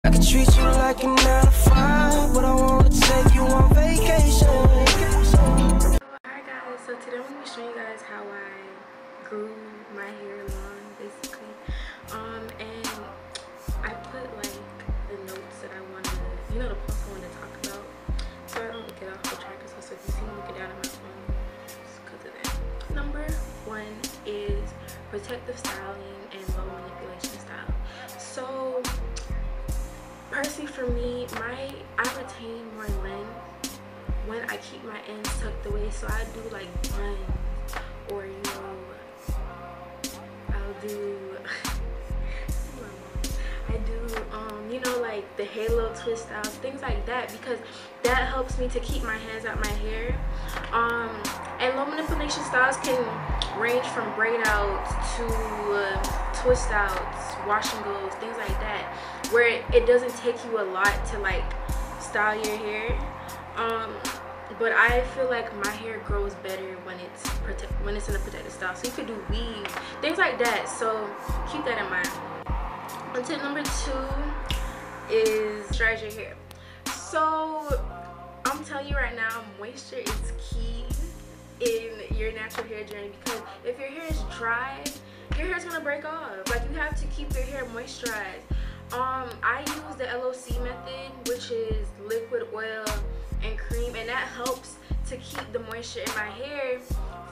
I can treat you like a 9 to 5, but I want to take you on vacation. Alright guys, so today I'm going to be showing you guys how I grew my hair long, basically. And I put like the notes that I want to, the points I want to talk about, so I don't get off the track. So if you see me looking down at my phone, it's because of that. Number 1 is protective styling and low manipulation style. So personally for me, I retain more length when I keep my ends tucked away. So I do like buns, or I'll do like the halo twist styles, things like that, because that helps me to keep my hands out my hair. And low manipulation styles can range from braid outs to twist outs, wash and goes, things like that, where it doesn't take you a lot to like style your hair. But I feel like my hair grows better when it's in a protected style. So you could do weave, things like that. So keep that in mind. And tip number 2 is moisturize your hair. So I'm telling you right now, moisture is key in your natural hair journey, because if your hair is dry, your hair is gonna break off. Like, you have to keep your hair moisturized. I use the LOC method, which is liquid, oil, and cream, and that helps to keep the moisture in my hair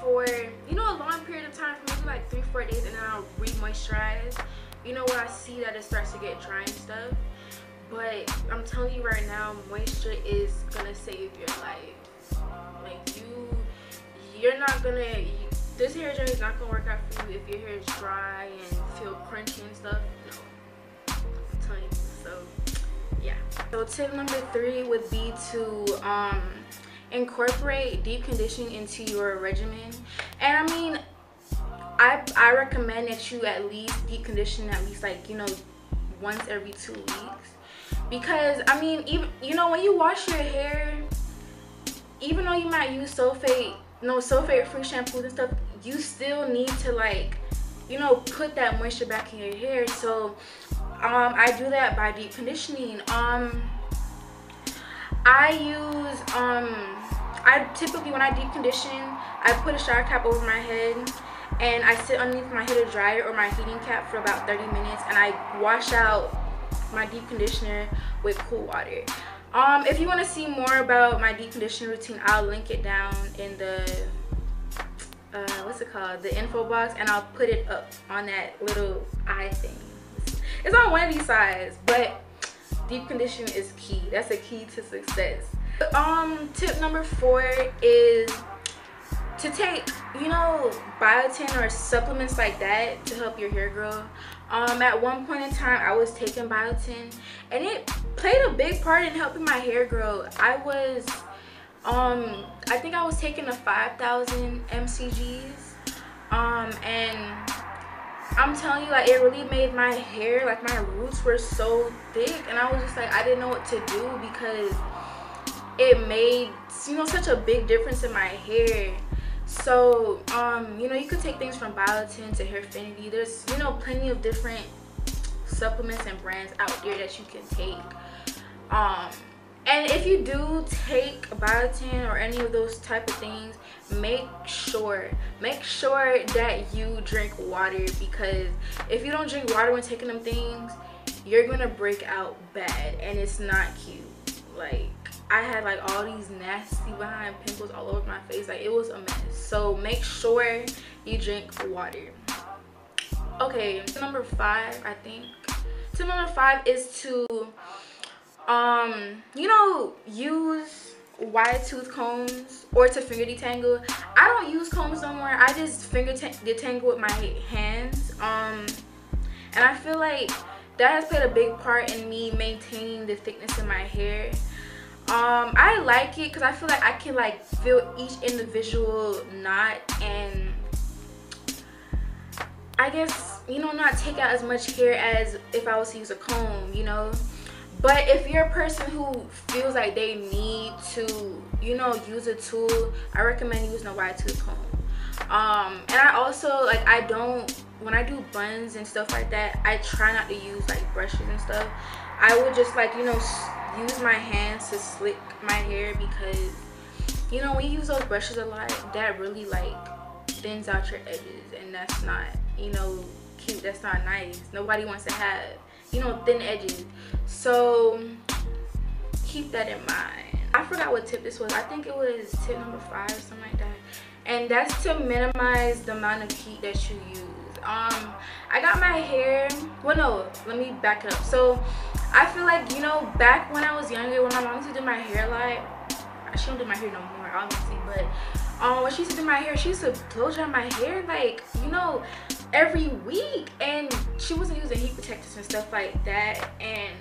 for a long period of time, for maybe like 3-4 days, and then I'll re-moisturize. When I see that it starts to get dry and stuff. But I'm telling you right now, moisture is gonna save your life. Like, you're not gonna, this hair journey is not gonna work out for you if your hair is dry and feel crunchy and stuff. No, I'm telling you. So yeah. So tip number 3 would be to incorporate deep conditioning into your regimen. And I mean, I recommend that you at least deep condition at least like once every 2 weeks, because I mean, even when you wash your hair, even though you might use sulfate free shampoos and stuff, you still need to like put that moisture back in your hair. So I do that by deep conditioning. I typically, when I deep condition, I put a shower cap over my head and I sit underneath my heated dryer or my heating cap for about 30 minutes, and I wash out my deep conditioner with cool water. If you want to see more about my deep conditioner routine, I'll link it down in the the info box, and I'll put it up on that little eye thing. It's on one of these sides, but deep conditioning is key. That's a key to success. Tip number 4 is to take biotin or supplements like that to help your hair grow. At one point in time, I was taking biotin, and it played a big part in helping my hair grow. I think I was taking the 5,000 mcgs, and I'm telling you, like, it really made my hair, like, my roots were so thick, and I was just like, I didn't know what to do, because it made such a big difference in my hair. So you could take things from biotin to hairfinity. There's plenty of different supplements and brands out there that you can take. And if you do take biotin or any of those type of things, make sure that you drink water, because if you don't drink water when taking them things, you're gonna break out bad, and it's not cute. Like, I had like all these nasty behind pimples all over my face. Like, it was a mess. So make sure you drink water. Okay, number 5, I think. Tip number 5 is to use wide tooth combs or to finger detangle. I don't use combs no more. I just finger detangle with my hands. And I feel like that has played a big part in me maintaining the thickness in my hair. I like it because I feel like I can like feel each individual knot, and I guess not take out as much hair as if I was to use a comb, But if you're a person who feels like they need to use a tool, I recommend using a wide tooth comb. And I also when I do buns and stuff like that, I try not to use like brushes and stuff. I would just like, you know, use my hands to slick my hair, because you know when you use those brushes a lot, that really like thins out your edges, and that's not, you know, cute. That's not nice. Nobody wants to have, you know, thin edges. So keep that in mind. I forgot what tip this was. I think it was tip number 5 or something like that, and that's to minimize the amount of heat that you use. I got my hair, well no, let me back it up. So I feel like, you know, back when I was younger, when my mom used to do my hair a lot, she don't do my hair no more obviously, but when she used to do my hair, she used to blow dry my hair like, you know, every week, and she wasn't using heat protectors and stuff like that, and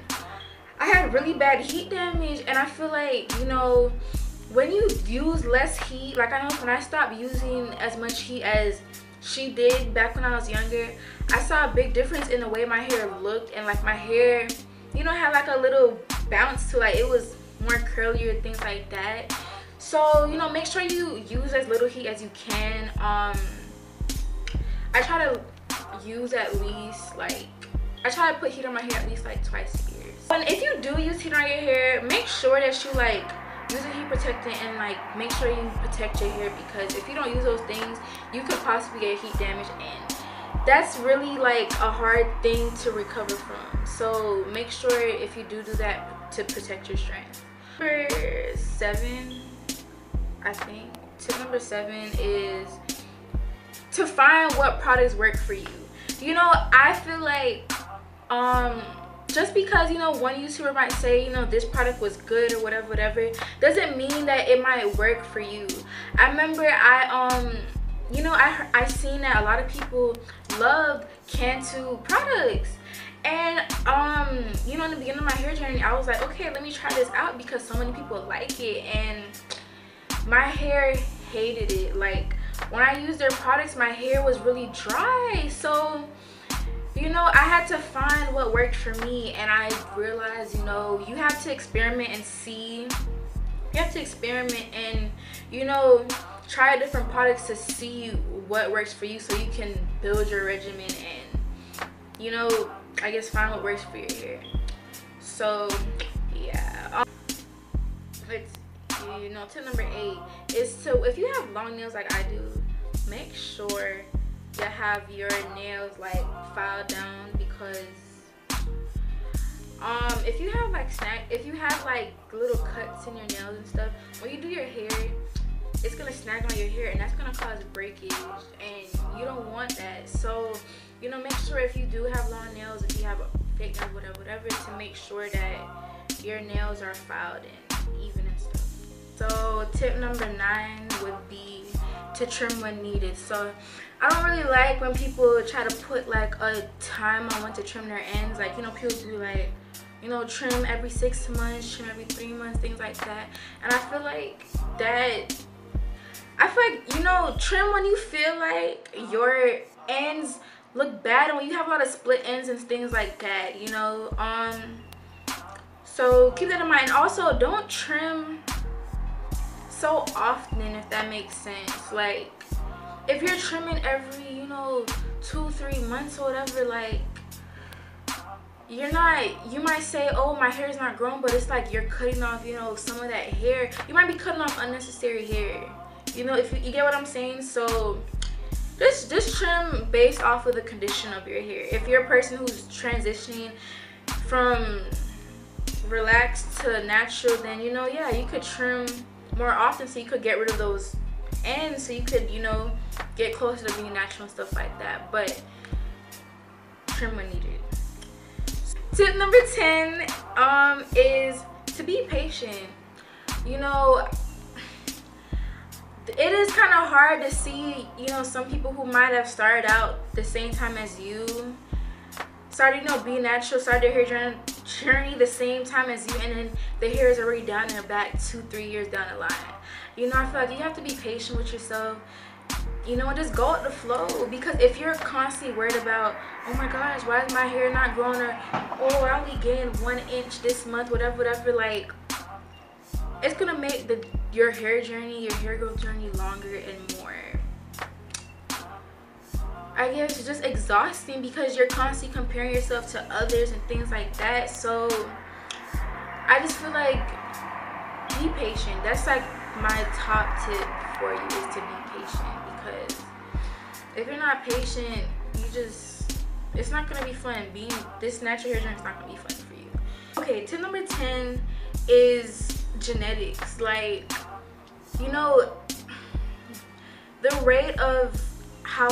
I had really bad heat damage. And I feel like, you know, when you use less heat, like I know when I stopped using as much heat as she did back when I was younger, I saw a big difference in the way my hair looked, and like my hair, you know, had like a little bounce to, like it was more curlier, things like that. So, you know, make sure you use as little heat as you can. I try to use at least like, I try to put heat on my hair at least like twice a year. And if you do use heat on your hair, make sure that you like use a heat protectant, and like make sure you protect your hair, because if you don't use those things, you could possibly get heat damage, and that's really like a hard thing to recover from. So make sure if you do that to protect your strands. Number 7, I think tip number 7 is to find what products work for you. You know, I feel like just because, you know, one YouTuber might say, you know, this product was good or whatever doesn't mean that it might work for you. I remember you know, I seen that a lot of people love Cantu products, and you know, in the beginning of my hair journey, I was like, okay, let me try this out because so many people like it, and my hair hated it. Like when I used their products, my hair was really dry. So, you know, I had to find what worked for me, and I realized, you know, you have to experiment and see. You have to experiment and, you know, try different products to see what works for you, so you can build your regimen and, you know, I guess find what works for your hair. So yeah, you know, tip number 8 is to, if you have long nails like I do, make sure you have your nails like filed down, because if you have like little cuts in your nails and stuff, when you do your hair, it's gonna snag on your hair, and that's gonna cause breakage, and you don't want that. So, you know, make sure if you do have long nails, if you have fake nails, whatever, to make sure that your nails are filed and even and stuff. So tip number 9 would be to trim when needed. So I don't really like when people try to put like a time on when to trim their ends. Like, you know, people do like, you know, trim every 6 months, trim every 3 months, things like that. And I feel like you know, trim when you feel like your ends look bad, and when you have a lot of split ends and things like that, you know. So keep that in mind. Also, don't trim so often, if that makes sense. Like if you're trimming every, you know, 2-3 months or whatever, like you're not, you might say, oh, my hair is not growing, but it's like you're cutting off, you know, some of that hair. You might be cutting off unnecessary hair, you know, if you get what I'm saying. So just trim based off of the condition of your hair. If you're a person who's transitioning from relaxed to natural, then, you know, yeah, you could trim more often, so you could get rid of those ends, so you could, you know, get closer to being natural and stuff like that. But trim when needed. Tip number 10 is to be patient. You know, it is kind of hard to see, you know, some people who might have started out the same time as you, started, you know, being natural, started their hair journey the same time as you, and then the hair is already down their back 2-3 years down the line. You know, I feel like you have to be patient with yourself, you know, and just go with the flow. Because if you're constantly worried about, oh my gosh, why is my hair not growing, or oh, I only gained 1 inch this month, whatever, like it's gonna make your hair journey, your hair growth journey longer and more I guess it's just exhausting because you're constantly comparing yourself to others and things like that. So I just feel like be patient. That's like my top tip for you, is to be patient, because if you're not patient, it's not gonna be fun. Being this natural hair journey is not gonna be fun for you. Okay, tip number 10 is genetics. Like, you know, the rate of how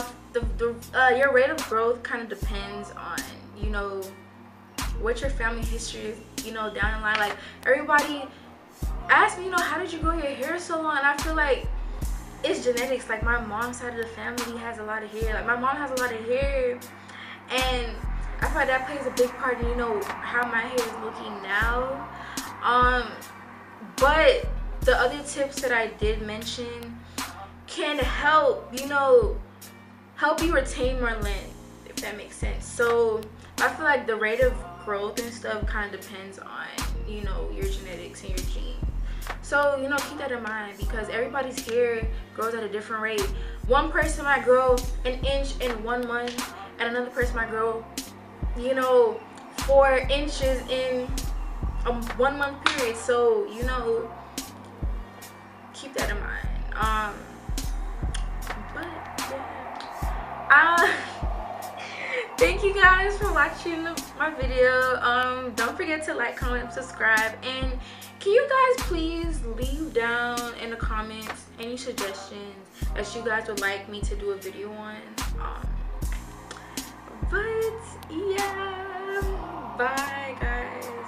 your rate of growth kind of depends on, you know, what your family history is, you know, down the line. Like, everybody asks me, you know, how did you grow your hair so long? And I feel like it's genetics. Like, my mom's side of the family has a lot of hair. Like, my mom has a lot of hair, and I feel like that plays a big part in, you know, how my hair is looking now. But the other tips that I did mention can help, you know, help you retain more length, if that makes sense. So I feel like the rate of growth and stuff kind of depends on, you know, your genetics and your genes. So, you know, keep that in mind, because everybody's hair grows at a different rate. One person might grow an inch in 1 month, and another person might grow, you know, 4 inches in a 1 month period. So, you know, keep that in mind. But yeah, thank you guys for watching my video. Don't forget to like, comment, subscribe, and can you guys please leave down in the comments any suggestions that you guys would like me to do a video on. But yeah, bye guys.